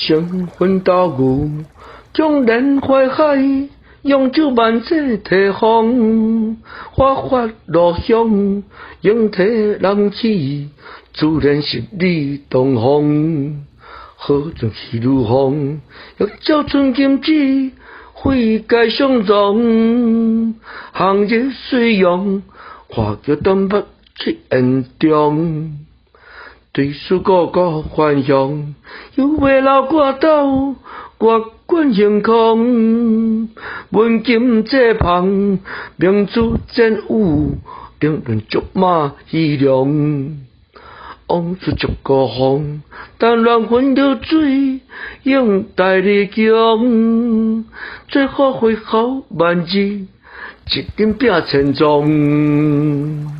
成婚道牛，江南淮海，扬州万世提风，花发落香，应体人气，自然是你东风。好像是如风，欲照春金枝，费界相容。行日水扬，花桥东北出烟中。对书个个幻想，有未老歌刀，月冠星空。文金这旁，明珠真舞，令人竹马依凉。往事逐个风，但乱魂流水，永带你强。最后会好万字，一点拼千钟。